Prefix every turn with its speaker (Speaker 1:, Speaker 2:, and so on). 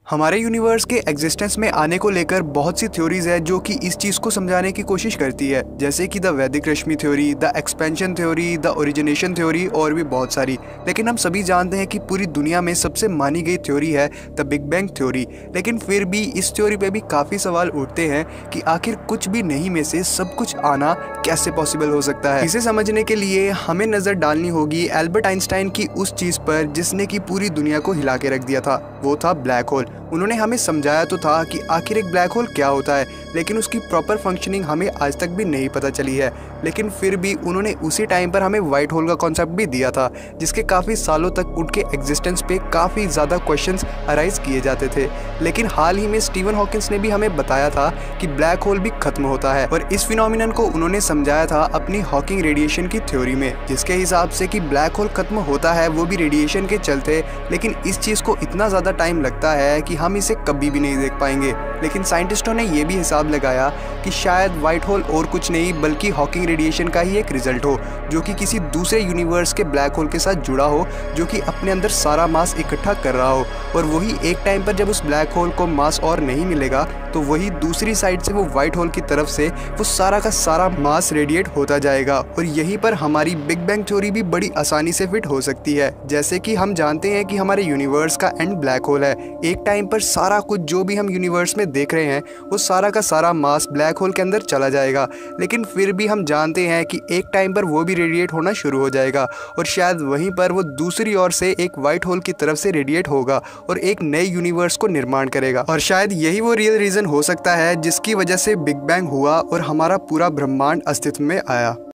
Speaker 1: हमारे यूनिवर्स के एग्जिस्टेंस में आने को लेकर बहुत सी थ्योरीज है जो कि इस चीज को समझाने की कोशिश करती है, जैसे कि the Vedic Rashmi theory, the expansion theory, the origination theory और भी बहुत सारी। लेकिन हम सभी जानते हैं कि पूरी दुनिया में सबसे मानी गई थ्योरी है द बिग बैंग थ्योरी। लेकिन फिर भी इस थ्योरी पे भी काफी सवाल उठते हैं कि आखिर कुछ भी नहीं में से सब कुछ आना कैसे पॉसिबल हो सकता है। इसे समझने के लिए हमें नजर डालनी होगी एल्बर्ट आइंस्टाइन की उस चीज पर जिसने की पूरी दुनिया को हिला के रख दिया था, वो था ब्लैक होल। उन्होंने हमें समझाया तो था कि आखिर एक ब्लैक होल क्या होता है, लेकिन उसकी प्रॉपर फंक्शनिंग हमें आज तक भी नहीं पता चली है। लेकिन फिर भी उन्होंने उसी टाइम पर हमें व्हाइट होल का कॉन्सेप्ट भी दिया था, जिसके काफ़ी सालों तक उनके एग्जिस्टेंस पे काफ़ी ज़्यादा क्वेश्चंस अराइज किए जाते थे। लेकिन हाल ही में स्टीवन हॉकिंस ने भी हमें बताया था कि ब्लैक होल भी खत्म होता है, और इस फिनोमिनन को उन्होंने समझाया था अपनी हॉकिंग रेडिएशन की थ्योरी में, जिसके हिसाब से कि ब्लैक होल खत्म होता है वो भी रेडिएशन के चलते। लेकिन इस चीज़ को इतना ज़्यादा टाइम लगता है कि हम इसे कभी भी नहीं देख पाएंगे। लेकिन साइंटिस्टों ने यह भी हिसाब लगाया कि शायद व्हाइट होल और कुछ नहीं बल्कि हॉकिंग रेडिएशन का ही एक रिजल्ट हो, जो कि किसी दूसरे यूनिवर्स के ब्लैक होल के साथ जुड़ा हो, जो कि अपने अंदर सारा मास इकट्ठा कर रहा हो। और वही एक टाइम पर जब उस ब्लैक होल को मास और नहीं मिलेगा तो वही दूसरी साइड से वो व्हाइट होल की तरफ से वो सारा का सारा मास रेडिएट होता जाएगा। और यहीं पर हमारी बिग बैंग थ्योरी भी बड़ी आसानी से फिट हो सकती है। जैसे कि हम जानते हैं कि हमारे यूनिवर्स का एंड ब्लैक होल है। एक टाइम पर सारा कुछ जो भी हम यूनिवर्स में देख रहे हैं वो सारा का सारा मास ब्लैक होल के अंदर चला जाएगा। लेकिन फिर भी हम जानते हैं कि एक टाइम पर वो भी रेडिएट होना शुरू हो जाएगा, और शायद वहीं पर वो दूसरी ओर से एक व्हाइट होल की तरफ से रेडिएट होगा और एक नए यूनिवर्स को निर्माण करेगा। और शायद यही वो रियल रीजन हो सकता है जिसकी वजह से बिग बैंग हुआ और हमारा पूरा ब्रह्मांड अस्तित्व में आया।